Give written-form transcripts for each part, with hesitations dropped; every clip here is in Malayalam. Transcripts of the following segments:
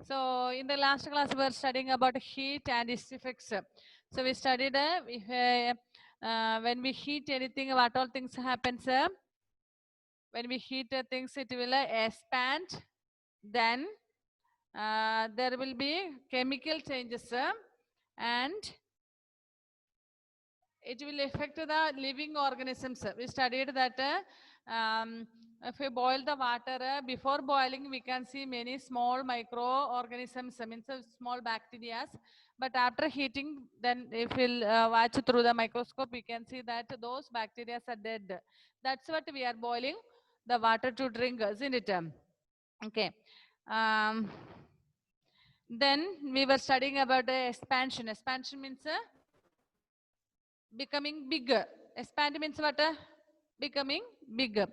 So in the last class, we were studying about heat and its effects. So we studied when we heat anything, what all things happens. When we heat things, it will expand. Then there will be chemical changes, and it will affect the living organisms. We studied that if we boil the water, before boiling, we can see many small microorganisms, means small bacteria. But after heating, then if we'll watch through the microscope, we can see that those bacteria are dead. That's what we are boiling the water to drink, isn't it? Okay. Um, then we were studying about expansion. Expansion means becoming bigger. Expand means what? Becoming bigger.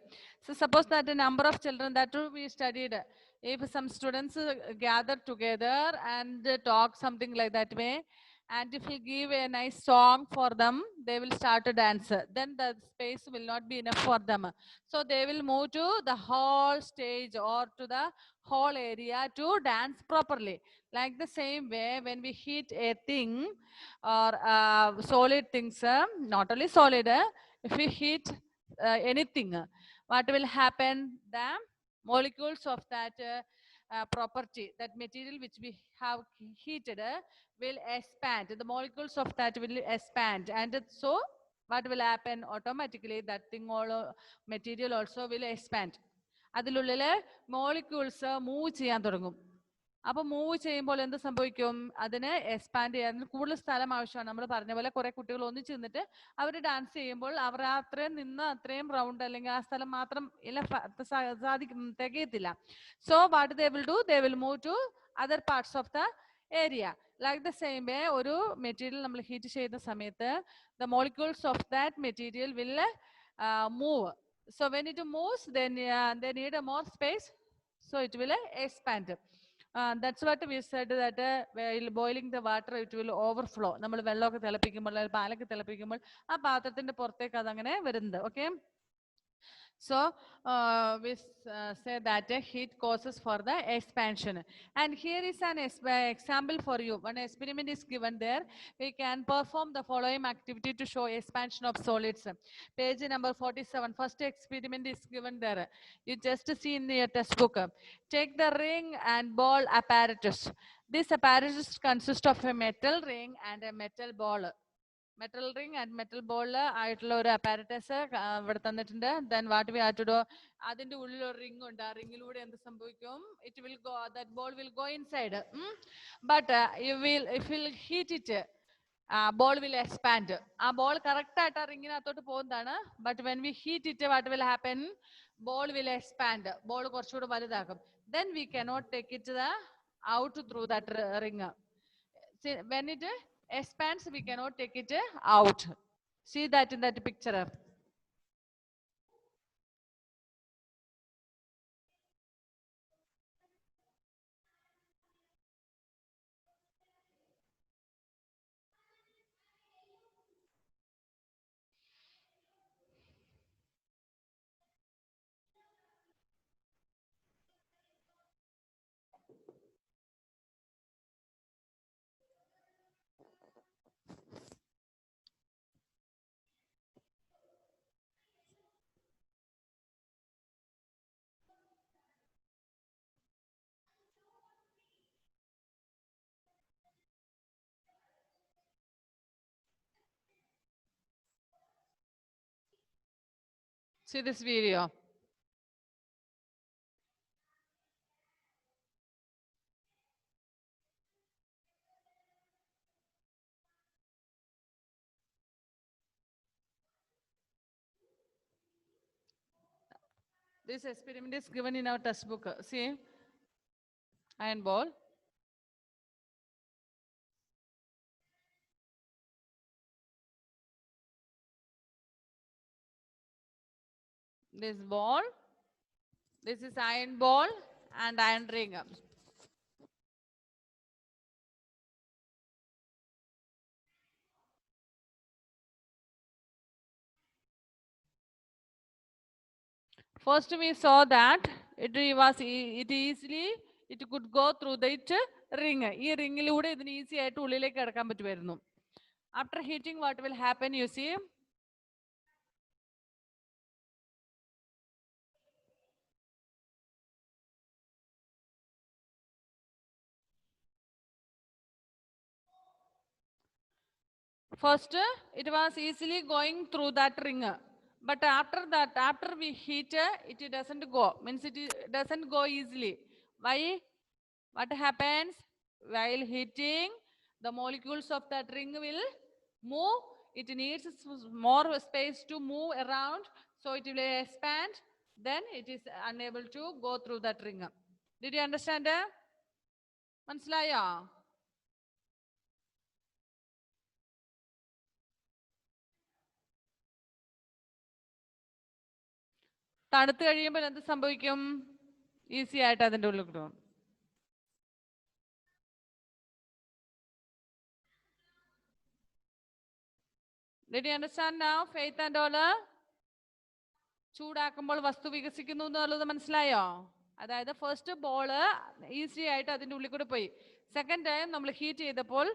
So suppose that the number of children that we studied, if some students gather together and talk something like that way, and if we give a nice song for them, they will start to dance. Then the space will not be enough for them. So they will move to the whole stage or to the whole area to dance properly. Like the same way, when we heat a thing or solid things, not only solid, if we heat anything, what will happen? The molecules of that property, that material which we have heated, will expand. The molecules of that will expand, and so what will happen? Automatically that thing all material also will expand. അതിലുള്ളിൽ മോളിക്യൂൾസ് മൂവ് ചെയ്യാൻ തുടങ്ങും. അപ്പോൾ മൂവ് ചെയ്യുമ്പോൾ എന്ത് സംഭവിക്കും? അതിന് എക്സ്പാൻഡ് ചെയ്യാൻ കൂടുതൽ സ്ഥലം ആവശ്യമാണ്. നമ്മൾ പറഞ്ഞ പോലെ കുറെ കുട്ടികൾ ഒന്നിച്ച് നിന്നിട്ട് അവർ ഡാൻസ് ചെയ്യുമ്പോൾ അവർ അത്രയും നിന്ന് അത്രയും റൗണ്ട് അല്ലെങ്കിൽ ആ സ്ഥലം മാത്രം സാധിക്കും, തികയത്തില്ല. So what they will do, they will move to other parts of the area. Like the same way ഒരു മെറ്റീരിയൽ നമ്മൾ ഹീറ്റ് ചെയ്യുന്ന സമയത്ത് the molecules of that material will move. So when it moves, then they need a more space, so it will expand. That's what we said, that while boiling the water it will overflow. നമ്മൾ വെള്ളമൊക്കെ തിളപ്പിക്കുമ്പോൾ പാലൊക്കെ തിളപ്പിക്കുമ്പോൾ ആ പാത്രത്തിന്റെ പുറത്തേക്ക് അതങ്ങനെ വരുന്നത്. Okay. So we say that heat causes for the expansion. And here is an example for you. One experiment is given there. We can perform the following activity to show expansion of solids. Page number 47. First experiment is given there. You just see in your textbook. Take the ring and ball apparatus. This apparatus consists of a metal ring and a metal ball. Metal ring and metal ball ആയിട്ടുള്ള ഒരു അപ്പാരറ്റസ് ഇവിടെ തന്നിട്ടുണ്ട്. Then what we have to do, അതിന്റെ ഉള്ളിൽ ഒരു റിംഗ് ഉണ്ട്. ആ റിംഗിലൂടെ എന്ത് സംഭവിക്കും? It will go, that ball will go inside. But if will heat it, ball will expand. ആ ബോൾ കറക്റ്റ് ആയിട്ട് ആ റിംഗിനകത്തോട്ട് പോകുന്നതാണ്. But when we heat it, what will happen? Ball will expand. Ball കുറച്ചുകൂടെ വലുതാകും. Then we cannot take it out through that ring. When it expands, we cannot take it out. See that in that picture. See this video. This experiment is given in our textbook. See, iron ball. This ball. This is iron ball and iron ring. First we saw that it easily it could go through that ring. ഈ റിംഗിലൂടെ ഇതിന് ഈസി ആയിട്ട് ഉള്ളിലേക്ക് കിടക്കാൻ പറ്റുമായിരുന്നു. After heating, what will happen? You see, first it was easily going through that ring, but after that, after we heat, it doesn't go, means it doesn't go easily. Why? What happens? While heating, the molecules of that ring will move. It needs more space to move around, so it will expand. Then it is unable to go through that ring. Did you understand? മനസ്സിലായോ? തണുത്ത് കഴിയുമ്പോൾ എന്ത് സംഭവിക്കും? ഈസി ആയിട്ട് അതിൻ്റെ ഉള്ളിൽ കിട്ടും. Did you understand now? Faith and all. ചൂടാക്കുമ്പോൾ വസ്തു വികസിക്കുന്നു എന്നുള്ളത് മനസ്സിലായോ? അതായത് ഫസ്റ്റ് ബോള് ഈസി ആയിട്ട് അതിൻ്റെ ഉള്ളിൽ കൂടെ പോയി. സെക്കൻഡ് ടൈം നമ്മൾ ഹീറ്റ് ചെയ്തപ്പോൾ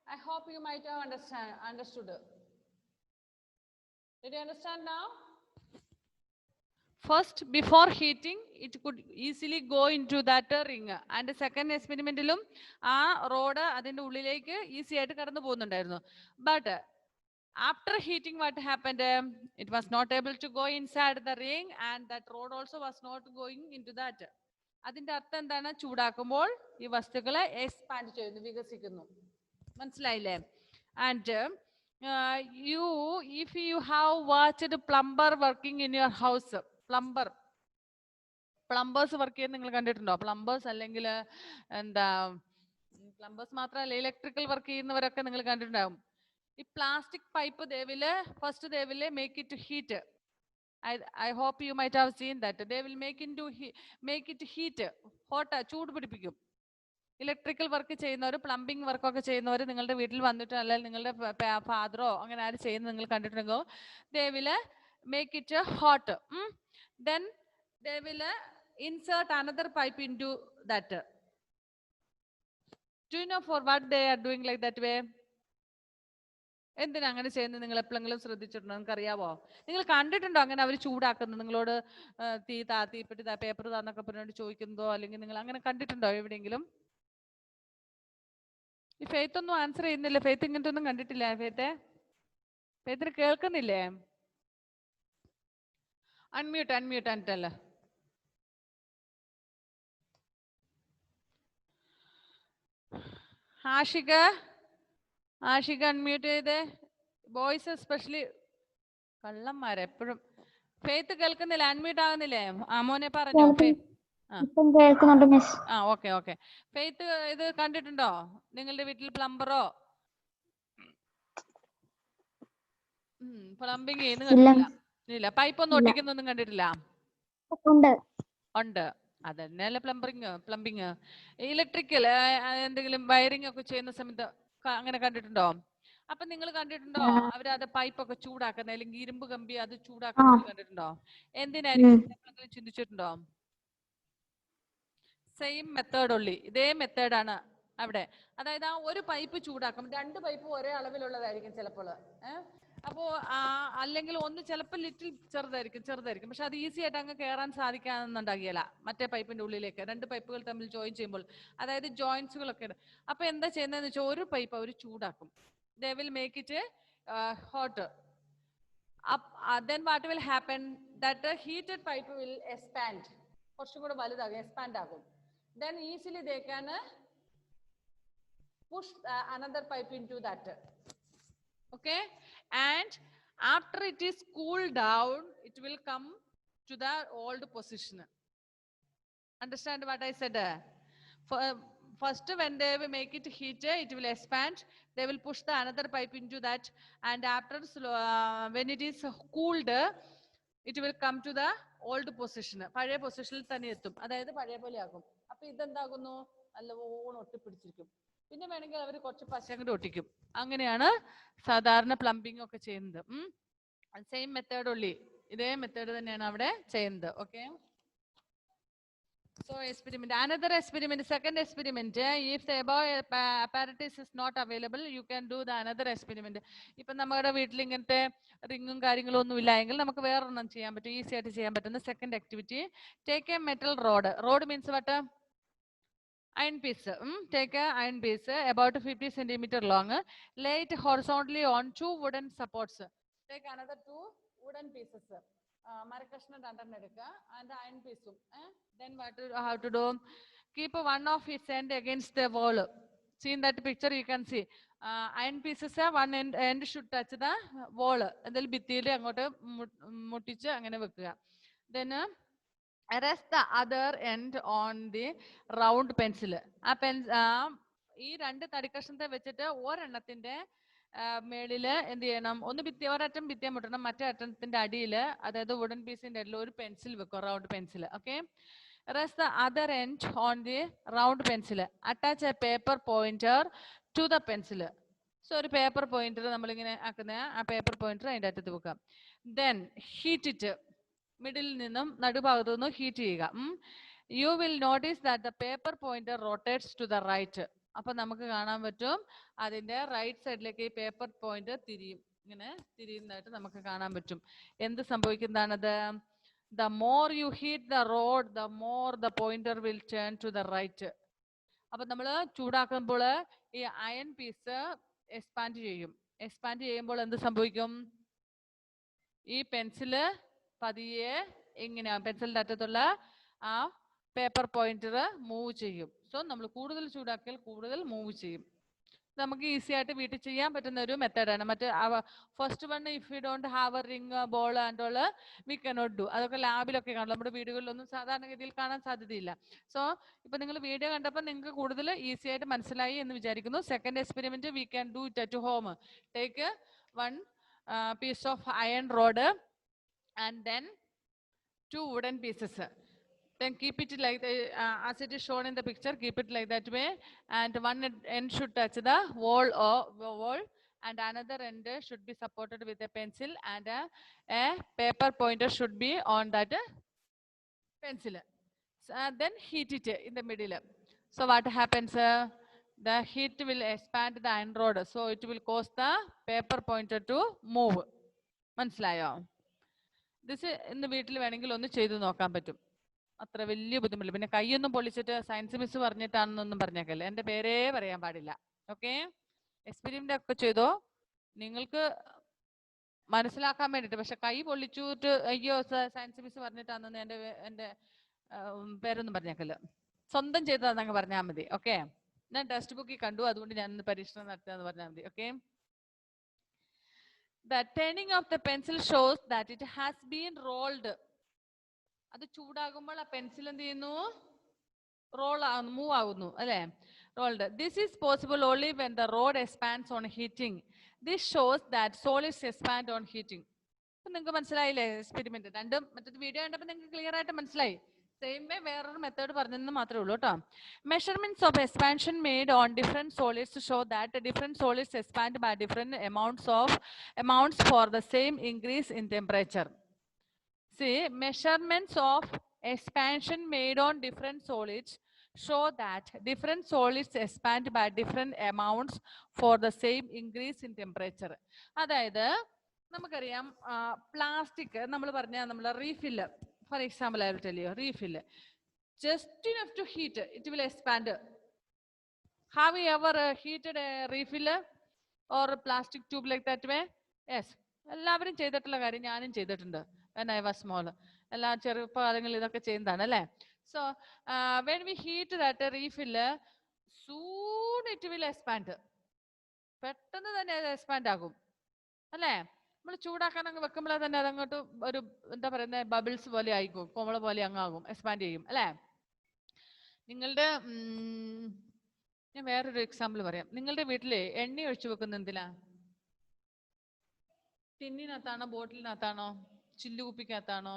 I hope you might have understood. Did you understand now? First, before heating, it could easily go into that ring. And second experimentilum, ആ റോഡ് അതിൻ്റെ ഉള്ളിലേക്ക് ഈസി ആയിട്ട് കടന്നു പോകുന്നുണ്ടായിരുന്നു. But after heating, what happened? It was not able to go inside the ring, and that rod also was not going into that. അതിൻ്റെ അർത്ഥം എന്താണ്? ചൂടാക്കുമ്പോൾ ഈ വസ്തുക്കളെ എക്സ്പാൻഡ് ചെയ്യുന്നു, വികസിക്കുന്നു. മനസ്സിലായില്ലേ? And if you have watched plumber working in your house, plumbers work ചെയ്യുന്നത് നിങ്ങൾ കണ്ടിട്ടുണ്ടോ? പ്ലംബേഴ്സ് അല്ലെങ്കിൽ എന്താ, പ്ലംബേഴ്സ് മാത്രമല്ല, ഇലക്ട്രിക്കൽ വർക്ക് ചെയ്യുന്നവരൊക്കെ നിങ്ങൾ കണ്ടിട്ടുണ്ടാവും. ഈ plastic pipe first they will make it heat. I hope you might have seen that. They will make it heat, hot, ചൂട് പിടിപ്പിക്കും. ഇലക്ട്രിക്കൽ വർക്ക് ചെയ്യുന്നവർ, പ്ലംബിംഗ് വർക്കൊക്കെ ചെയ്യുന്നവർ നിങ്ങളുടെ വീട്ടിൽ വന്നിട്ട്, അല്ലെങ്കിൽ നിങ്ങളുടെ ഫാദറോ അങ്ങനെ ആര് ചെയ്യുന്നത് നിങ്ങൾ കണ്ടിട്ടുണ്ടെങ്കിൽ, they will make it hot. Then they will insert another pipe into that. Do you know for what they are doing like that way? എന്തിനാ അങ്ങനെ ചെയ്യുന്നത്? നിങ്ങൾ എപ്പോഴെങ്കിലും ശ്രദ്ധിച്ചിട്ടുണ്ടോ? നിങ്ങൾക്ക് അറിയാവോ? നിങ്ങൾ കണ്ടിട്ടുണ്ടോ അങ്ങനെ അവർ ചൂടാക്കുന്നത്? നിങ്ങളോട് തീപ്പെട്ടി പേപ്പർ താന്നൊക്കെ പറഞ്ഞുകൊണ്ട് ചോദിക്കുന്നതോ, അല്ലെങ്കിൽ നിങ്ങൾ അങ്ങനെ കണ്ടിട്ടുണ്ടോ എവിടെയെങ്കിലും? ഈ ഫെയ്ത്ത് ഒന്നും ആൻസർ ചെയ്യുന്നില്ല. ഫെയ്ത്ത് ഇങ്ങനത്തെ ഒന്നും കണ്ടിട്ടില്ല. ഫെയ്ത്തിന് കേൾക്കുന്നില്ലേ? അൺമ്യൂട്ട് അൻട്ടല്ല. ആഷിക അൺമ്യൂട്ട് ചെയ്തേ. ബോയ്സ് എസ്പെഷ്യലി കള്ളന്മാരെപ്പോഴും. ഫെയ്ത്ത് കേൾക്കുന്നില്ല, അൺമ്യൂട്ട് ആകുന്നില്ലേ? മോനെ പറഞ്ഞോ. ഓക്കെ. ഫെയ്ത്ത് ഇത് കണ്ടിട്ടുണ്ടോ? നിങ്ങളുടെ വീട്ടിൽ പ്ലംബറോ പ്ലംബിങ് ചെയ്യുന്ന കണ്ടിട്ടില്ല? ഇല്ല. പൈപ്പ് ഒന്നും ഒട്ടിക്കുന്നൊന്നും കണ്ടിട്ടില്ല? ഉണ്ട്. അതന്നെയല്ലേ പ്ലംബിങ്. ഇലക്ട്രിക്കൽ എന്തെങ്കിലും വയറിംഗ് ഒക്കെ ചെയ്യുന്ന സമയത്ത് അങ്ങനെ കണ്ടിട്ടുണ്ടോ? അപ്പൊ നിങ്ങൾ കണ്ടിട്ടുണ്ടോ അവരത് പൈപ്പൊക്കെ ചൂടാക്കുന്ന, അല്ലെങ്കിൽ ഇരുമ്പ് കമ്പി അത് ചൂടാക്കുന്നത് കണ്ടിട്ടുണ്ടോ? എന്തിനായിരിക്കും ചിന്തിച്ചിട്ടുണ്ടോ? സെയിം മെത്തേഡ് ഉള്ളി, ഇതേ മെത്തേഡാണ് അവിടെ. അതായത് ആ ഒരു പൈപ്പ് ചൂടാക്കും, രണ്ട് പൈപ്പ് ഒരേ അളവിലുള്ളതായിരിക്കും ചിലപ്പോൾ. അപ്പോൾ അല്ലെങ്കിൽ ഒന്ന് ചിലപ്പോൾ ലിറ്റിൽ ചെറുതായിരിക്കും, പക്ഷെ അത് ഈസി ആയിട്ട് അങ്ങ് കയറാൻ സാധിക്കാന്നുണ്ടാകില്ല മറ്റേ പൈപ്പിന്റെ ഉള്ളിലേക്ക്. രണ്ട് പൈപ്പുകൾ തമ്മിൽ ജോയിൻ ചെയ്യുമ്പോൾ, അതായത് ജോയിന്റ്സുകളൊക്കെ ഉണ്ട്. അപ്പൊ എന്താ ചെയ്യുന്നതെന്ന് വെച്ചാൽ ഒരു പൈപ്പ് അവർ ചൂടാക്കും. They will make it hot. Then what will happen? That the heated pipe will expand. കുറച്ചും കൂടെ വലുതാകും, എക്സ്പാൻഡ് ആകും. Then easily they can push another pipe into that. Okay, and after it is cooled down, it will come to the old position. Understand what I said? First, when they will make it heated, it will expand. They will push the another pipe into that, and after when it is cooled, it will come to the old position. പഴയ പൊസിഷനിൽ തന്നെ എത്തും, അതായത് പഴയ പോലെ ആകും. അപ്പൊ ഇതെന്താകുന്നു, നല്ലവണ്ണം ഒട്ടിപ്പിടിച്ചിരിക്കും. പിന്നെ വേണമെങ്കിൽ അവർ കുറച്ച് പശ കൂടി ഒട്ടിക്കും. അങ്ങനെയാണ് സാധാരണ പ്ലംബിംഗ് ഒക്കെ ചെയ്യുന്നത്. സെയിം മെത്തേഡ് ഉള്ളി, ഇതേ മെത്തേഡ് തന്നെയാണ് അവിടെ ചെയ്യുന്നത്. Okay, so experiment, another experiment, second experiment. If the above apparatus is not available, you can do the another experiment. ഇപ്പൊ നമ്മുടെ വീട്ടിൽ ഇങ്ങനത്തെ റിങ്ങും കാര്യങ്ങളും ഒന്നും ഇല്ല എങ്കിൽ നമുക്ക് വേറൊരെണ്ണം ചെയ്യാൻ പറ്റും, ഈസി ആയിട്ട് ചെയ്യാൻ പറ്റുന്ന second activity. Take A metal road means what iron piece. Take a iron piece about 50 centimeter long, lay it horizontally on 2 wooden supports. Take another 2 wooden pieces. Marakashna dandan edukka and iron piece. Then what you have to do? Keep one of its end against the wall. See in that picture you can see iron pieces, one end should touch the wall. Adil bithiyil angote muttichu angane vekkuka. Then rest the other end on the round pencil. ഈ രണ്ട് തടിക്കഷ്ണത്തെ വെച്ചിട്ട് ഒരെണ്ണത്തിന്റെ മേളില് എന്ത് ചെയ്യണം, ഒരറ്റം ഭിത്തിയെ മുട്ടണം, മറ്റേ അറ്റത്തിന്റെ അടിയിൽ, അതായത് വുഡൻ പീസിന്റെ അടിയിൽ ഒരു പെൻസിൽ വെക്കും, round pencil. Okay, rest the other end on the round pencil. Attach a paper pointer to the pencil. So ഒരു പേപ്പർ പോയിന്റർ നമ്മളിങ്ങനെ ആക്കുന്ന ആ പേപ്പർ പോയിന്റർ അതിൻ്റെ അറ്റത്ത് വെക്കാം. Then heat it. മിഡിൽ നിന്നും നടുഭാഗത്തു നിന്നും ഹീറ്റ് ചെയ്യുക. You will notice that the paper pointer rotates to the right. അപ്പൊ നമുക്ക് കാണാൻ പറ്റും അതിന്റെ റൈറ്റ് സൈഡിലേക്ക് ഈ പേപ്പർ പോയിന്റർ ഇങ്ങനെ തിരിയുന്നതായിട്ട് നമുക്ക് കാണാൻ പറ്റും. എന്ത് സംഭവിക്കുന്നതാണത്? The more you heat the rod, the more the pointer will turn to the right. അപ്പൊ നമ്മൾ ചൂടാക്കുമ്പോൾ ഈ അയൺ പീസ് എക്സ്പാൻഡ് ചെയ്യും. എക്സ്പാൻഡ് ചെയ്യുമ്പോൾ എന്ത് സംഭവിക്കും? ഈ പെൻസില് പതിയെ ഇങ്ങനെ പെൻസിലിന്റെ അറ്റത്തുള്ള ആ പേപ്പർ പോയിന്റർ മൂവ് ചെയ്യും. സോ നമ്മൾ കൂടുതൽ ചൂടാക്കിയാൽ കൂടുതൽ മൂവ് ചെയ്യും. നമുക്ക് ഈസി ആയിട്ട് വീട്ടിൽ ചെയ്യാൻ പറ്റുന്ന ഒരു മെത്തേഡാണ്. മറ്റേ first one, if you don't have A ring ball and all we cannot do. അതൊക്കെ ലാബിലൊക്കെ കാണും, നമ്മുടെ വീടുകളിലൊന്നും സാധാരണഗതിയിൽ കാണാൻ സാധ്യതയില്ല. സോ ഇപ്പൊ നിങ്ങൾ വീഡിയോ കണ്ടപ്പോൾ നിങ്ങൾക്ക് കൂടുതൽ ഈസി ആയിട്ട് മനസ്സിലായി എന്ന് വിചാരിക്കുന്നു. Second experiment we can do it at home. Take one piece of iron rod and then 2 wooden pieces. Then keep it like as it is shown in the picture. Keep it like that way, and one end should touch the wall and another end should be supported with a pencil, and a paper pointer should be on that pencil. Then heat it in the middle. So what happens? The heat will expand the iron rod, so it will cause the paper pointer to move. മനസ്സിലായോ? ദിസ് ഇന്ന് വീട്ടിൽ വേണമെങ്കിൽ ഒന്ന് ചെയ്തു നോക്കാൻ പറ്റും, അത്ര വലിയ ബുദ്ധിമുട്ടില്ല. പിന്നെ കൈയൊന്നും പൊളിച്ചിട്ട് സയൻസ് മിസ് പറഞ്ഞിട്ടാണെന്നൊന്നും പറഞ്ഞേക്കല്ലേ, എൻ്റെ പേരേ പറയാൻ പാടില്ല. ഓക്കെ, എക്സ്പെരിമെന്റ് ഒക്കെ ചെയ്തോ നിങ്ങൾക്ക് മനസ്സിലാക്കാൻ വേണ്ടിയിട്ട്. പക്ഷെ കൈ പൊള്ളിച്ചിട്ട് അയ്യോ സയൻസ് മിസ് പറഞ്ഞിട്ടാണെന്ന് എൻ്റെ പേരൊന്നും പറഞ്ഞേക്കല്ലോ, സ്വന്തം ചെയ്തതാണെന്നങ്ങ് പറഞ്ഞാൽ മതി. ഓക്കെ, ഞാൻ ടെക്സ്റ്റ് ബുക്കിൽ കണ്ടു, അതുകൊണ്ട് ഞാൻ പരീക്ഷണം നടത്തുകയെന്ന് പറഞ്ഞാൽ മതി. Okay, the turning of the pencil shows that it has been rolled. അത് ചൂടാകുമ്പോൾ ആ പെൻസിൽ എന്ത് ചെയ്യുന്നു? റോൾ ആകുന്നു, മൂവ് ആകുന്നു അല്ലേ? Rolled. This is possible only when the rod expands on heating. This shows that solids expand on heating. അപ്പൊ നിങ്ങൾക്ക് മനസ്സിലായില്ലേ എക്സ്പെരിമെന്റ്? രണ്ടും മറ്റൊരു വീഡിയോ കണ്ടപ്പോൾ നിങ്ങൾക്ക് ക്ലിയർ ആയിട്ട് മനസ്സിലായി. സെയിം വേ വേറൊരു മെത്തേഡ് പറഞ്ഞെന്ന് മാത്രമേ ഉള്ളൂ കേട്ടോ. Measurements of expansion made on different solids show that different solids expand by different amounts for the same increase in temperature. See, measurements of expansion made on different solids show that different solids expand by different amounts for the same increase in temperature. അതായത് നമുക്കറിയാം പ്ലാസ്റ്റിക് നമ്മൾ പറഞ്ഞ നമ്മൾ refill, for example I will tell you, refill just enough to heat it will expand. Have you ever heated a refill or a plastic tube like that way? Yes, എല്ലാവരും ചെയ്തിട്ടുള്ള കാര്യം ഞാനും ചെയ്തിട്ടുണ്ട് when I was small. എല്ലാ ചെറുപ്പകാലങ്ങളിൽ ഇതൊക്കെ ചെയ്യുന്നതാണ് അല്ലേ? So when we heat that refill, soon it will expand. പെട്ടെന്ന് തന്നെ അത് എക്സ്പാൻഡ് ആകും അല്ലേ? നമ്മൾ ചൂടാക്കാൻ അങ്ങ് വെക്കുമ്പോൾ തന്നെ അതങ്ങോട്ട് ഒരു എന്താ പറയുന്നത് ബബിൾസ് പോലെ ആയിക്കും, കോമള പോലെ അങ്ങാകും, എക്സ്പാൻഡ് ചെയ്യും അല്ലേ? നിങ്ങളുടെ ഞാൻ വേറൊരു എക്സാമ്പിൾ പറയാം. നിങ്ങളുടെ വീട്ടില് എണ്ണ ഒഴിച്ചു വെക്കുന്ന എന്തിനാ? ടിന്നിനകത്താണോ ബോട്ടിലിനകത്താണോ ചില്ലുകുപ്പിക്കകത്താണോ?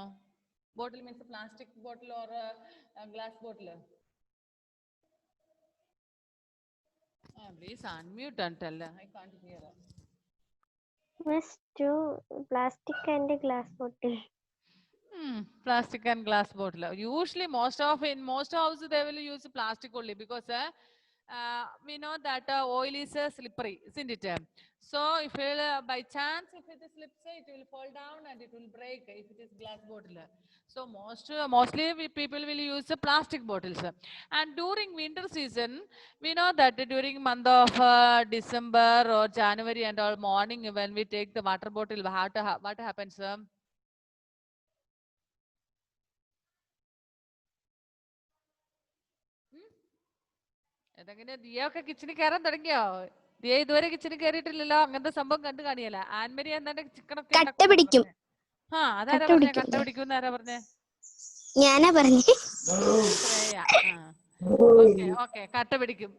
Bottle means plastic bottle or glass bottle? Please unmute and tell. I can't hear. Miss, two plastic and a glass bottle. Plastic and glass bottle. Usually in most houses they will use plastic only because we know that oil is slippery, isn't it? So if by chance if it slips, it will fall down and it will break if it is glass bottle. So mostly people will use plastic bottles. And during winter season, we know that during month of December or January and all, morning when we take the water bottle, what happens? ഏതെങ്കിലും ദിയൊക്കെ കിച്ചണിൽ കയറാൻ തുടങ്ങിയോ? ദിയ ഇതുവരെ കിച്ചണിൽ കയറിയിട്ടില്ലല്ലോ, അങ്ങനത്തെ സംഭവം കണ്ടു കാണിയല്ല. ആൻമരി എന്താണ്ട് ചിക്കനൊക്കെ കട്ട പിടിക്കും. ആ അതാരാ പറഞ്ഞേ? കട്ട പിടിക്കും ആരാ പറഞ്ഞേ? ഞാനാ പറഞ്ഞേ. ശ്രേയ. ഓക്കെ ഓക്കെ, കട്ട പിടിക്കും.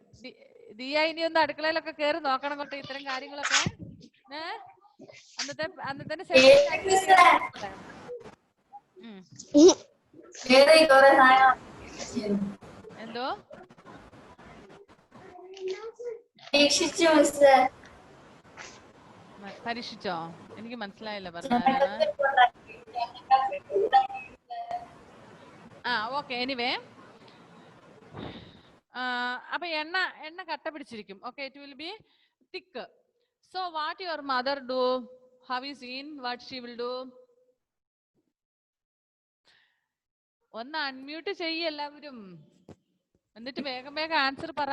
ദിയ ഇനി ഒന്ന് അടുക്കളയിലൊക്കെ കയറി നോക്കണം കേട്ടോ ഇത്തരം കാര്യങ്ങളൊക്കെ. അന്നത്തെ എന്തോ പരീക്ഷിച്ചോ? എനിക്ക് മനസ്സിലായില്ല പറഞ്ഞാലാണ്. ഓക്കെ, എനിവേ അപ്പൊ എണ്ണ കട്ട പിടിച്ചിരിക്കും. Okay, it will be thick. So what your mother do? Have you seen what she will do? ഒന്ന് അൺമ്യൂട്ട് ചെയ്യ എല്ലാവരും, എന്നിട്ട് വേഗം വേഗം ആൻസർ പറ.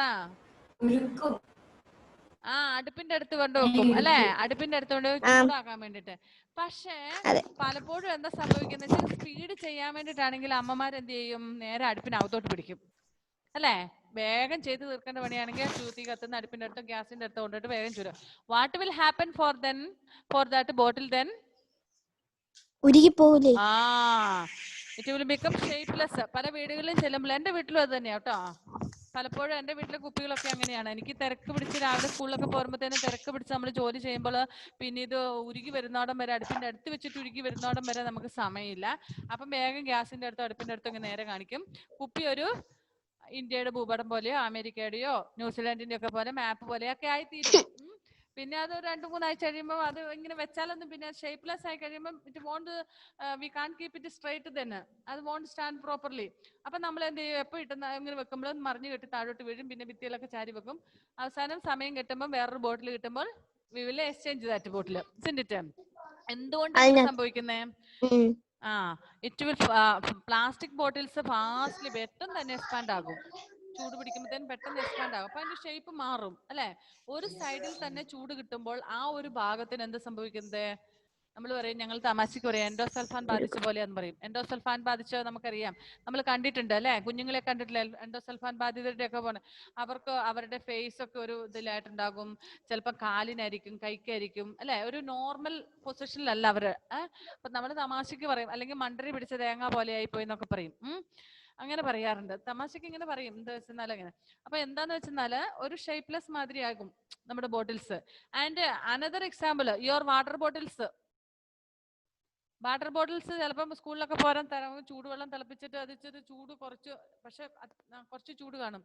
അടുപ്പിന്റെ അടുത്ത് കൊണ്ടുവെക്കും അല്ലെ? അടുപ്പിന്റെ അടുത്ത് കൊണ്ട് ചൂടാക്കാൻ വേണ്ടിട്ട്. പക്ഷേ പലപ്പോഴും എന്താ സംഭവിക്കുന്നത് വെച്ചാൽ സ്പീഡ് ചെയ്യാൻ വേണ്ടിട്ടാണെങ്കിൽ അമ്മമാർ എന്ത് ചെയ്യും? നേരെ അടുപ്പിനകത്തോട്ട് പിടിക്കും അല്ലെ? വേഗം ചെയ്ത് തീർക്കേണ്ട പണിയാണെങ്കിൽ തീ കത്തുന്ന അടുപ്പിന്റെ അടുത്തോ ഗ്യാസിന്റെ അടുത്തോ കൊണ്ടിട്ട് വേഗം ചൂടും. What will happen for that bottle then? It will become shapeless. പല വീടുകളിലും ചെല്ലുമ്പോൾ, എന്റെ വീട്ടിലും അത് തന്നെയാ കേട്ടോ. പലപ്പോഴും എന്റെ വീട്ടിലെ കുപ്പികളൊക്കെ അങ്ങനെയാണ്. എനിക്ക് തിരക്ക് പിടിച്ച് രാവിലെ സ്കൂളിലൊക്കെ പോരുമ്പോഴത്തേനും തിരക്ക് പിടിച്ച് നമ്മൾ ജോലി ചെയ്യുമ്പോൾ പിന്നെ ഇത് ഉരുകി വരുന്നോടം വരെ, അടുപ്പിന്റെ അടുത്ത് വെച്ചിട്ട് ഉരുകി വരുന്നോടം വരെ നമുക്ക് സമയമില്ല. അപ്പം വേഗം ഗ്യാസിന്റെ അടുത്തോ അടുപ്പിന്റെ അടുത്തോ ഇങ്ങനെ നേരെ കാണിക്കും. കുപ്പി ഒരു ഇന്ത്യയുടെ ഭൂപടം പോലെയോ അമേരിക്കയുടെയോ ന്യൂസിലാൻഡിന്റെ ഒക്കെ പോലെ മാപ്പ് പോലെയൊക്കെ ആയിത്തീരും. പിന്നെ അത് 2-3 ആഴ്ച കഴിയുമ്പോൾ അത് ഇങ്ങനെ വെച്ചാലൊന്നും പിന്നെ ഷേപ്പ്ലെസ് ആയി കഴിയുമ്പോൾ it won't, we can keep it straight തന്നെ, അത് വോണ്ട് സ്റ്റാൻഡ് പ്രോപ്പർലി. അപ്പൊ നമ്മൾ എന്ത് ചെയ്യും? എപ്പോൾ ഇട്ടുന്ന ഇങ്ങനെ വെക്കുമ്പോൾ മറിഞ്ഞു കെട്ടി താഴോട്ട് വീഴും. പിന്നെ ഭിത്തിയിലൊക്കെ ചാരി വെക്കും. അവസാനം സമയം കിട്ടുമ്പോൾ വേറൊരു ബോട്ടിൽ കിട്ടുമ്പോൾ we will exchange that bottle. എന്തുകൊണ്ടാണ് സംഭവിക്കുന്നേ? It will plastic bottles fastly പെട്ടെന്ന് തന്നെ എക്സ്പാൻഡ് ആകും. ചൂട് പിടിക്കുമ്പോഴത്തേനും പെട്ടെന്ന് എക്സ്പാൻഡ് ആകും. അപ്പൊ അതിന്റെ ഷേപ്പ് മാറും അല്ലെ? ഒരു സൈഡിൽ തന്നെ ചൂട് കിട്ടുമ്പോൾ ആ ഒരു ഭാഗത്തിന് എന്ത് സംഭവിക്കുന്നത്? നമ്മൾ പറയും, ഞങ്ങൾ തമാശക്ക് പറയും എൻഡോസൾഫാൻ ബാധിച്ച പോലെയാന്ന് പറയും. എൻഡോസൾഫാൻ ബാധിച്ച നമുക്കറിയാം, നമ്മൾ കണ്ടിട്ടുണ്ട് അല്ലെ? കുഞ്ഞുങ്ങളെ കണ്ടിട്ടില്ല എൻഡോസൾഫാൻ ബാധിതരുടെ ഒക്കെ പോലെ? അവർക്ക് അവരുടെ ഫേസ് ഒക്കെ ഒരു ഇതിലായിട്ടുണ്ടാകും. ചിലപ്പോൾ കാലിനായിരിക്കും, കൈക്കായിരിക്കും അല്ലെ? ഒരു നോർമൽ പൊസിഷനിലല്ല അവര്. അപ്പൊ നമ്മൾ തമാശക്ക് പറയും, അല്ലെങ്കിൽ മണ്ടരി പിടിച്ച തേങ്ങ പോലെ ആയി പോയി എന്നൊക്കെ പറയും. അങ്ങനെ പറയാറുണ്ട്, തമാശക്ക് ഇങ്ങനെ പറയും. എന്താ വെച്ചാൽ അങ്ങനെ. അപ്പൊ എന്താന്ന് വെച്ചാല് ഒരു ഷേപ്പ്ലെസ് മാതിരി ആകും നമ്മുടെ bottles. And another example, your water bottles. Water bottles ചിലപ്പം സ്കൂളിലൊക്കെ പോരാൻ ചൂടുവെള്ളം തിളപ്പിച്ചിട്ട് അതിച്ചിട്ട് ചൂട് കുറച്ച്, പക്ഷെ കുറച്ച് ചൂട് കാണും.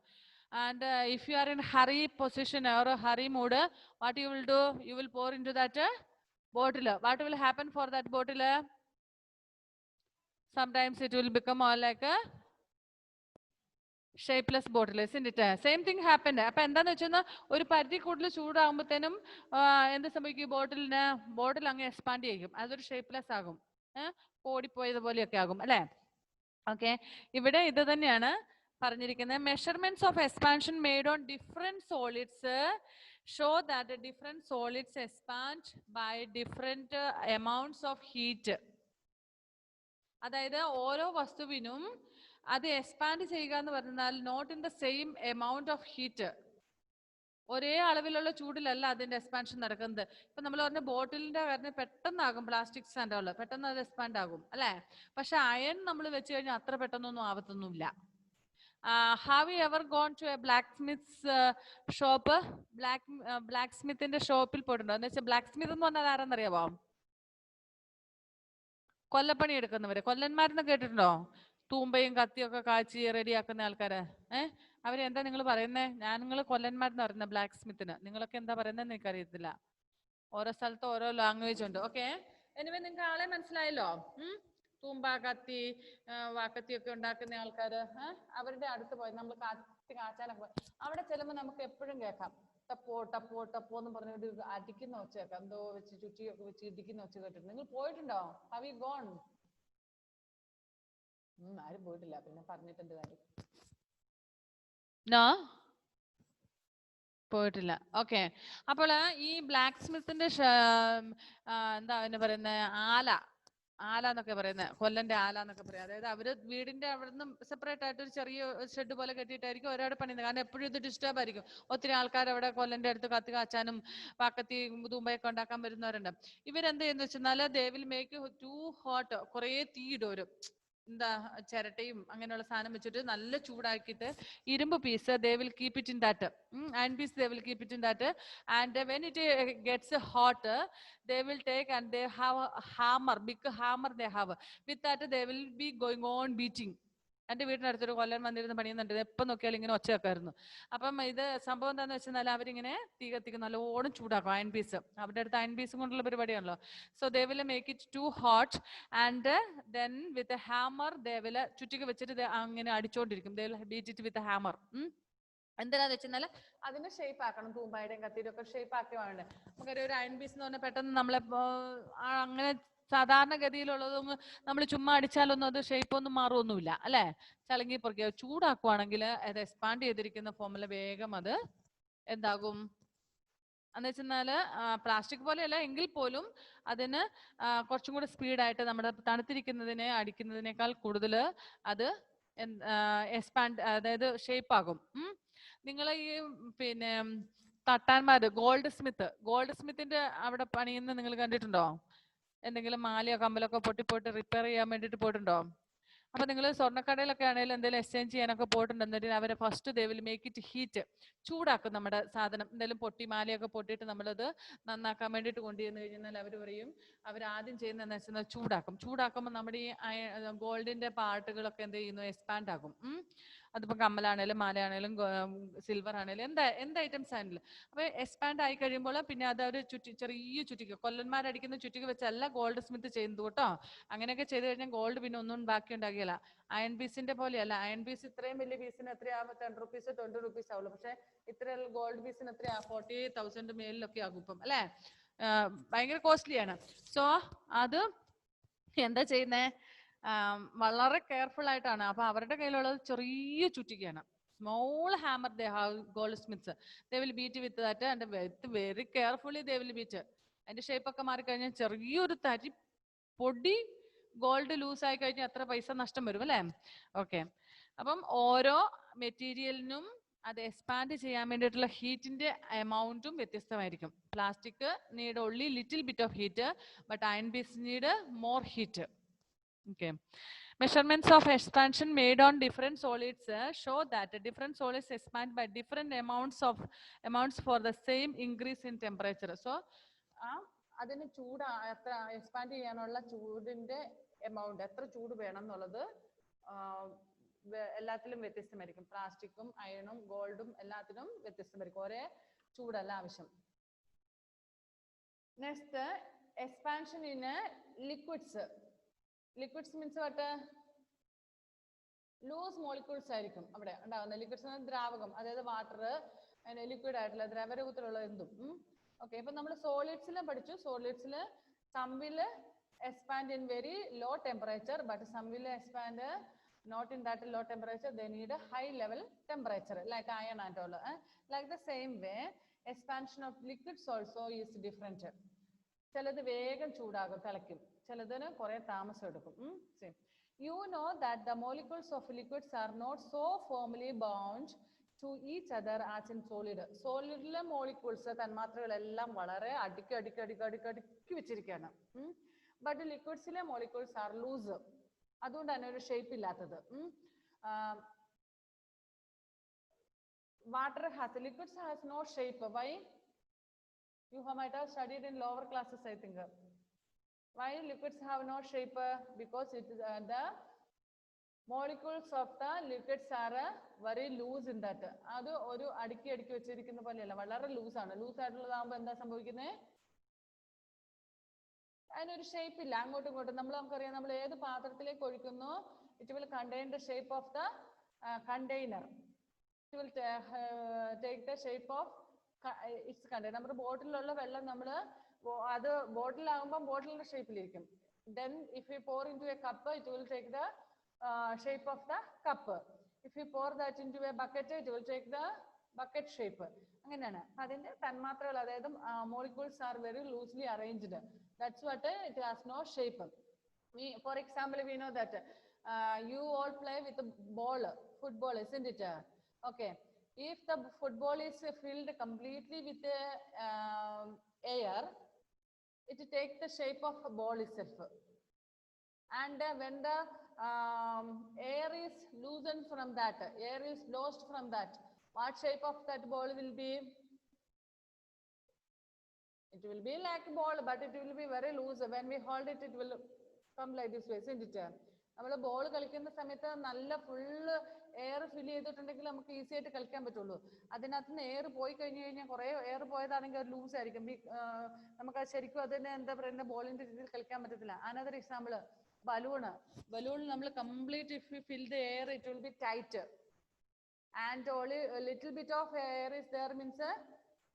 And if you are in hurry position or hurry mood, what you will do? You will pour into that bottle. What will happen for that bottle? Sometimes it will become all like a shapeless bottle, same thing happened. അപ്പൊ എന്താന്ന് വെച്ചാൽ ഒരു പരിധി കൂടുതൽ ചൂടാകുമ്പോഴത്തേനും എന്ത് സംഭവിക്കും? ബോട്ടിൽ അങ്ങ് എക്സ്പാൻഡ് ചെയ്യും, അതൊരു ഷേപ്പ്ലെസ് ആകും, ഓടിപ്പോയതുപോലെയൊക്കെ ആകും അല്ലെ? ഓക്കെ, ഇവിടെ ഇത് തന്നെയാണ് പറഞ്ഞിരിക്കുന്നത്. Measurements of expansion made on different solids show that different solids expand by different amounts of heat. അതായത് ഓരോ വസ്തുവിനും അത് എക്സ്പാൻഡ് ചെയ്യുക എന്ന് പറഞ്ഞാൽ not in the same amount of heat, ഒരേ അളവിലുള്ള ചൂടിലല്ല അതിന്റെ എക്സ്പാൻഷൻ നടക്കുന്നത്. ഇപ്പൊ നമ്മൾ പറഞ്ഞ ബോട്ടിലിന്റെ കാര്യം പെട്ടെന്നാകും, പ്ലാസ്റ്റിക് സാൻഡുകൾ പെട്ടെന്ന് അത് എക്സ്പാൻഡ് ആകും അല്ലെ? പക്ഷെ അയൺ നമ്മൾ വെച്ച് കഴിഞ്ഞാൽ അത്ര പെട്ടെന്നൊന്നും ആവത്തൊന്നുമില്ല. Have you ever gone to a blacksmith's shop? ബ്ലാക്ക് സ്മിത്തിന്റെ ഷോപ്പിൽ പോയിട്ടുണ്ടോ? എന്ന് വെച്ചാൽ ബ്ലാക്ക് സ്മിത്ത് എന്ന് പറഞ്ഞാൽ ആരെന്നറിയാവോ? കൊല്ലപ്പണി എടുക്കുന്നവര്, കൊല്ലന്മാരെന്ന് കേട്ടിട്ടുണ്ടോ? തൂമ്പയും കത്തിയും ഒക്കെ കാച്ചി റെഡിയാക്കുന്ന ആൾക്കാര്. അവരെന്താ നിങ്ങൾ പറയുന്നേ? നിങ്ങൾ കൊല്ലന്മാരെന്ന് പറയുന്ന ബ്ലാക്ക് സ്മിത്തിന്. നിങ്ങളൊക്കെ എന്താ പറയുന്നതെന്ന് എനിക്കറിയത്തില്ല, ഓരോ സ്ഥലത്ത് ഓരോ ലാംഗ്വേജ് ഉണ്ട്. ഓക്കെ, എനിവേ നിങ്ങൾക്ക് ആളെ മനസ്സിലായല്ലോ? തൂമ്പ, കത്തി, വാക്കത്തി ഒക്കെ ഉണ്ടാക്കുന്ന ആൾക്കാര്, അവരുടെ അടുത്ത് പോയി നമ്മൾ കത്തി കാച്ചാനൊക്കെ പോയി അവിടെ ചെല്ലുമ്പോൾ നമുക്ക് എപ്പോഴും കേൾക്കാം ടപ്പോ ടപ്പോ ടപ്പോ എന്ന് പറഞ്ഞൊരു അടിക്കുന്ന ഒച്ച കേൾക്കാം, എന്തോ വെച്ച് ചുറ്റിയൊക്കെ വെച്ച് ഇടിക്കുന്ന ഒച്ച കേട്ടിട്ടുണ്ട്. നിങ്ങൾ പോയിട്ടുണ്ടോ? Have you gone? ആരും പോയിട്ടില്ല, പിന്നെ പറഞ്ഞിട്ട് എന്ത് കാര്യം? പോയിട്ടില്ല. ഓക്കെ, അപ്പോൾ ഈ ബ്ലാക്ക് സ്മിത്തിന്റെ എന്താ അതിന് പറയുന്നത്? ആല എന്നൊക്കെ പറയുന്നത്, കൊല്ലന്റെ ആല എന്നൊക്കെ പറയാം. അതായത് അവര് വീടിന്റെ അവിടെ നിന്ന് സെപ്പറേറ്റ് ആയിട്ട് ഒരു ചെറിയ ഷെഡ് പോലെ കെട്ടിയിട്ടായിരിക്കും ഒരാട് പണിയുന്നത്. കാരണം എപ്പോഴും ഇത് ഡിസ്റ്റർബ് ആയിരിക്കും. ഒത്തിരി ആൾക്കാർ അവിടെ കൊല്ലന്റെ അടുത്ത് കത്തി കാച്ചാനും പാക്കത്തി തൂമ്പയൊക്കെ ഉണ്ടാക്കാൻ വരുന്നവരുണ്ട്. ഇവരെന്ത് ചെയ്യുന്ന വെച്ചാൽ they will make to hot, കുറേ തീയിടും ഒരു എന്താ ചിരട്ടയും അങ്ങനെയുള്ള സാധനം വെച്ചിട്ട് നല്ല ചൂടാക്കിയിട്ട് ഇരുമ്പ് piece they will keep it in that, iron piece they will keep it in that, and when it gets hot they will take and they have a hammer, big hammer they have, with that they will be going on beating. എൻ്റെ വീടിനടുത്തൊരു കൊല്ലൻ വന്നിരുന്ന് പണിയുന്നുണ്ട്, എപ്പം നോക്കിയാലും ഇങ്ങനെ ഒച്ച വെക്കായിരുന്നു. അപ്പം ഇത് സംഭവം എന്താണെന്ന് വെച്ചാൽ അവരിങ്ങനെ തീ കത്തിക്കും, നല്ലോണം ചൂടാക്കും അയൺ പീസ്. അവരുടെ അടുത്ത് അയൺ പീസും കൊണ്ടുള്ള പരിപാടിയാണല്ലോ. So they will make it to hot and then with a hammer they will ചുറ്റിക്ക് വെച്ചിട്ട് അങ്ങനെ അടിച്ചോണ്ടിരിക്കും. They will beat it with a hammer. എന്തിനാന്ന് വെച്ചാൽ അതിന് ഷേപ്പ് ആക്കണം, തൂമ്പായുടെയും കത്തിയുടെ ഒക്കെ ഷേപ്പ് ആക്കിയാണ്. നമുക്കൊരു ഒരു അയൺ പീസ് എന്ന് പറഞ്ഞാൽ പെട്ടെന്ന് നമ്മളെ അങ്ങനെ സാധാരണഗതിയിലുള്ളതും നമ്മൾ ചുമ്മാ അടിച്ചാലൊന്നും അത് ഷേപ്പ് ഒന്നും മാറുമൊന്നുമില്ല അല്ലെ? ചളങ്ങി പൊറുക്കുക. ചൂടാക്കുവാണെങ്കിൽ അത് എക്സ്പാൻഡ് ചെയ്തിരിക്കുന്ന ഫോമിൽ വേഗം അത് എന്താകും എന്ന് വെച്ചാൽ പ്ലാസ്റ്റിക് പോലെയല്ല എങ്കിൽ പോലും അതിന് കുറച്ചും കൂടി സ്പീഡായിട്ട് നമ്മുടെ തണുത്തിരിക്കുന്നതിനെ അടിക്കുന്നതിനേക്കാൾ കൂടുതൽ അത് എക്സ്പാൻഡ്, അതായത് ഷേപ്പ് ആകും. നിങ്ങൾ ഈ പിന്നെ തട്ടാന്മാര്, ഗോൾഡ് സ്മിത്തിന്റെ അവിടെ പണിയുന്ന നിങ്ങൾ കണ്ടിട്ടുണ്ടോ? എന്തെങ്കിലും മാലയോ കമ്പലൊക്കെ പൊട്ടിപ്പോയിട്ട് റിപ്പയർ ചെയ്യാൻ വേണ്ടിയിട്ട് പോയിട്ടുണ്ടോ? അപ്പൊ നിങ്ങൾ സ്വർണ്ണക്കടയിലൊക്കെ ആണെങ്കിലും എന്തെങ്കിലും എക്സ്ചേഞ്ച് ചെയ്യാനൊക്കെ പോയിട്ടുണ്ടെന്നിട്ട് അവരെ first they will make it heat, ചൂടാക്കും നമ്മുടെ സാധനം. എന്തെങ്കിലും മാലയൊക്കെ പൊട്ടിയിട്ട് നമ്മളത് നന്നാക്കാൻ വേണ്ടിയിട്ട് കൊണ്ടുവന്ന് കഴിഞ്ഞാൽ അവർ പറയും, അവരാദ്യം ചെയ്യുന്നതെന്ന് വെച്ചാൽ ചൂടാക്കുമ്പോൾ നമ്മുടെ ഈ ഗോൾഡിന്റെ പാർട്ടുകളൊക്കെ എന്ത് ചെയ്യുന്നു? എക്സ്പാൻഡ് ആകും. അതിപ്പോൾ കമ്മലാണേലും മാലയാണേലും സിൽവർ ആണേലും എന്ത് ഐറ്റംസ് ആണെങ്കിലും അപ്പോൾ എക്സ്പാൻഡ് ആയി കഴിയുമ്പോൾ പിന്നെ അത് ഒരു ചെറിയ ചുറ്റിക, കൊല്ലന്മാരടിക്കുന്ന ചുറ്റിക വെച്ചല്ല ഗോൾഡ് സ്മിത്ത് ചെയ്യുന്നത് കേട്ടോ. അങ്ങനെയൊക്കെ ചെയ്ത് കഴിഞ്ഞാൽ ഗോൾഡ് പിന്നെ ഒന്നും ബാക്കി ഉണ്ടാക്കിയല്ല. അയൺ പീസിന്റെ പോലെയല്ല. അയൺ പീസ് ഇത്രയും വലിയ പീസിന് എത്രയാവും? 10 റുപ്പീസ് 20 റുപ്പീസ് ആവുള്ളൂ. പക്ഷെ ഇത്ര ഗോൾഡ് പീസിന് എത്രയാ? 48,000 മേലിലൊക്കെ ആകും ഇപ്പം അല്ലെ? ഭയങ്കര കോസ്റ്റ്ലിയാണ്. സോ അത് എന്താ ചെയ്യുന്നേ? വളരെ കെയർഫുൾ ആയിട്ടാണ്. അപ്പൊ അവരുടെ കയ്യിലുള്ളത് ചെറിയ ചുറ്റികയാണ്, small hammer they have, goldsmiths. They will beat with that and very carefully they will beat. അതിന്റെ ഷേപ്പ് ഒക്കെ മാറിക്കഴിഞ്ഞാൽ ചെറിയൊരു തരി പൊടി ഗോൾഡ് ലൂസ് ആയി കഴിഞ്ഞാൽ എത്ര പൈസ നഷ്ടം വരും അല്ലേ? ഓക്കെ, അപ്പം ഓരോ മെറ്റീരിയലിനും അത് എക്സ്പാൻഡ് ചെയ്യാൻ വേണ്ടിയിട്ടുള്ള ഹീറ്റിന്റെ എമൗണ്ടും വ്യത്യസ്തമായിരിക്കും. Plastic need only little bit of heat, but iron piece need more heat. Okay. Measurements of expansion made on different solids show that different solids expand by different amounts for the same increase in temperature. So, അതിന് ചൂട് എത്ര എക്സ്പാൻഡ് ചെയ്യാനുള്ള ചൂടിന്റെ എമൗണ്ട്, എത്ര ചൂട് വേണം എന്നുള്ളത് എല്ലാത്തിലും വ്യത്യസ്തമായിരിക്കും. പ്ലാസ്റ്റിക്കും അയണും ഗോൾഡും എല്ലാത്തിനും വ്യത്യസ്തമായിരിക്കും, ഒരേ ചൂടല്ല ആവശ്യം. Next, expansion in liquids. Liquids means what? Loose molecules ആയിരിക്കും അവിടെ ഉണ്ടാകുന്നത്. ലിക്വിഡ്സ് ദ്രാവകം, അതായത് വാട്ടർ, ലിക്വിഡ് ആയിട്ടുള്ള ദ്രവരൂപത്തിലുള്ള എന്തും. ഓക്കെ, ഇപ്പൊ നമ്മൾ സോളിഡ്സിലും പഠിച്ചു. സോളിഡ്സിൽ some will expand in very low temperature, but some will expand not in that low temperature. They need a high level temperature, like iron and all. Like the same way, expansion of liquids also is different. ചിലത് വേഗം ചൂടാകും, തിളയ്ക്കും, ചിലതിന് കുറെ താമസം എടുക്കും. You know that the molecules of liquids are not so firmly bound to each other as in solid. സോളിഡിലെ മോളിക്യൂൾസ്, തന്മാത്രകളെല്ലാം വളരെ അടുക്കി അടുക്കി അടുക്കി അടുക്കി അടുക്കി വെച്ചിരിക്കുകയാണ്. ബട്ട് ലിക്വിഡ്സിലെ മോളിക്യൂൾസ് ആർ ലൂസ്. അതുകൊണ്ട് തന്നെ ഒരു ഷേപ്പ് ഇല്ലാത്തത്. Water has, liquids has no shape. Why? You might have studied in lower classes, I think. Why liquids have no shape? Because it is the molecules of the liquids are very loose in that. അത് ഒരു അടുക്കി അടുക്കി വെച്ചിരിക്കുന്ന പോലെയല്ല, വളരെ ലൂസാണ്. ലൂസ് ആയിട്ടുള്ളതാകുമ്പോൾ എന്താ സംഭവിക്കുന്നത്? അതിനൊരു ഷേപ്പ് ഇല്ല, അങ്ങോട്ടും ഇങ്ങോട്ടും. നമുക്കറിയാം, നമ്മൾ ഏത് പാത്രത്തിലേക്ക് ഒഴിക്കുന്നു, it will contain the shape of the container. It will take the shape of its container. നമ്മുടെ ബോട്ടിലുള്ള വെള്ളം നമ്മൾ അത് ബോട്ടിലാകുമ്പോൾ ബോട്ടിലിന്റെ ഷേപ്പിലിരിക്കും. Then if you pour into a cup, it will take the shape of the cup. If you pour that into a bucket, it will take the bucket shape. അങ്ങനെയാണ് അതിന്റെ തന്മാത്രകൾ, അതായത് molecules are very loosely arranged. That's what it has no shape. For example, we know that you all play with a ball, football, isn't it? Okay. If the football is filled completely with air, it takes the shape of a ball itself. And when the air is loosened from that, air is lost from that, what shape of that ball will be? It will be like a ball, but it will be very loose. When we hold it, it will come like this way, isn't it? നമ്മൾ ബോൾ കളിക്കുന്ന സമയത്ത് നല്ല ഫുള്ള് എയർ ഫില്ല് ചെയ്തിട്ടുണ്ടെങ്കിൽ നമുക്ക് ഈസി ആയിട്ട് കളിക്കാൻ പറ്റുള്ളൂ. അതിനകത്ത് നിന്ന് എയർ പോയി കഴിഞ്ഞ് കഴിഞ്ഞാൽ, കുറെ എയർ പോയതാണെങ്കിൽ അത് ലൂസ് ആയിരിക്കും. നമുക്ക് ശരിക്കും അതിന് എന്താ പറയുക, ബോളിന്റെ രീതിയിൽ കളിക്കാൻ പറ്റത്തില്ല. അനദർ എക്സാമ്പിൾ, ബലൂൺ നമ്മൾ complete if you fill the air, it will be tight. And only little bit of air is there means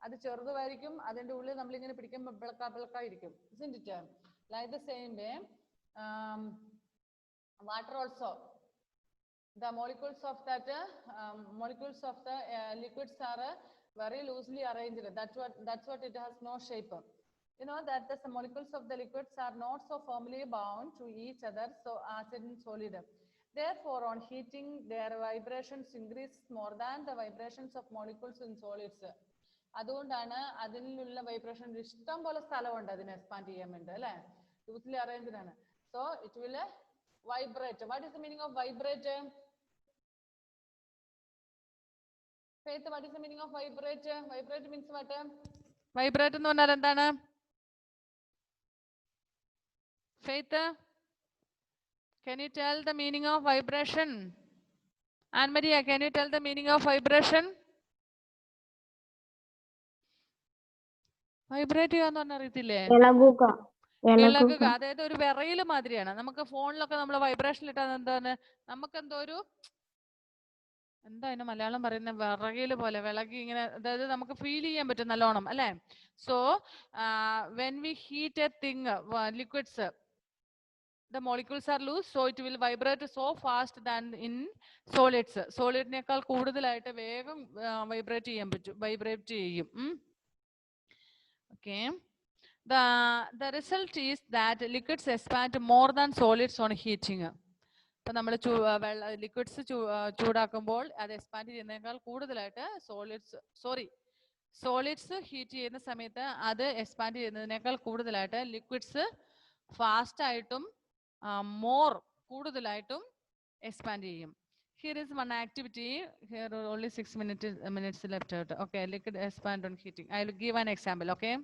അത് ചെറുതുമായിരിക്കും. അതിന്റെ ഉള്ളിൽ നമ്മളിങ്ങനെ പിടിക്കുമ്പോൾ പിളക്കായിരിക്കും. Isn't it? Like the same way, water also, the molecules of the liquids are very loosely arranged. That's what it has no shape. You know that the molecules of the liquids are not so firmly bound to each other so as in solid. Therefore, on heating, their vibrations increase more than the vibrations of molecules in solids. അതുകൊണ്ടാണ് അതിലുള്ള വൈബ്രേഷൻ ഇഷ്ടം പോലെ സ്ഥലമുണ്ട് അതിനെ എക്സ്പാൻഡ് ചെയ്യാൻ വേണ്ടി, അല്ലെ? ലൂസ്ലി അറേഞ്ച്ഡ് ആണ്. So it will vibrate. What is the meaning of vibrate? Faith, what is the meaning of vibrate? Vibrate means what? Vibrate എന്ന് പറഞ്ഞാൽ എന്താണ്? Faith, can you tell the meaning of vibration? Anne Maria, can you tell the meaning of vibration? Vibrate ചെയ്യാന്ന് പറഞ്ഞാൽ അറിയത്തില്ലേ? ഇളകുക, അതായത് ഒരു വിറയല് മാതിരിയാണ്. നമുക്ക് ഫോണിലൊക്കെ നമ്മൾ വൈബ്രേഷൻ ഇട്ടാൽ എന്താണ്, നമുക്ക് എന്തോ ഒരു എന്താ അതിന് മലയാളം പറയുന്ന, വിറയല് പോലെ വിളകി ഇങ്ങനെ, അതായത് നമുക്ക് ഫീൽ ചെയ്യാൻ പറ്റും നല്ലോണം, അല്ലെ? So when we heat A thing, liquids, the molecules are loose, so it will vibrate so fast than in solids. സോളിഡിനേക്കാൾ കൂടുതലായിട്ട് വേഗം വൈബ്രേറ്റ് ചെയ്യാൻ പറ്റും, വൈബ്രേറ്റ് ചെയ്യും. Okay, the result is that liquids expand more than solids on heating. ഇപ്പൊ നമ്മൾ ലിക്വിഡ്സ് ചൂടാക്കുമ്പോൾ അത് എക്സ്പാൻഡ് ചെയ്യുന്നതിനേക്കാൾ കൂടുതലായിട്ട് സോളിഡ്സ് ഹീറ്റ് ചെയ്യുന്ന സമയത്ത് അത് എക്സ്പാൻഡ് ചെയ്യുന്നതിനേക്കാൾ കൂടുതലായിട്ട് ലിക്വിഡ്സ് ഫാസ്റ്റ് ആയിട്ടും കൂടുതലായിട്ടും എക്സ്പാൻഡ് ചെയ്യും. Here is one activity. Here are only 6 minutes left out. Okay, liquid expand on heating. I will give an example. Okay.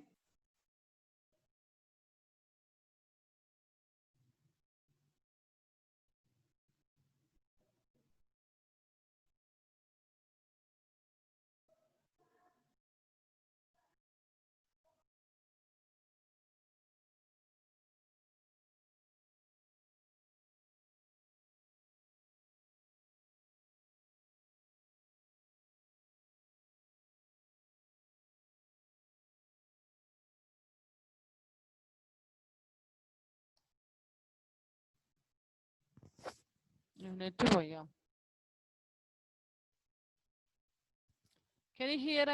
Net പോയോ? Can you hear?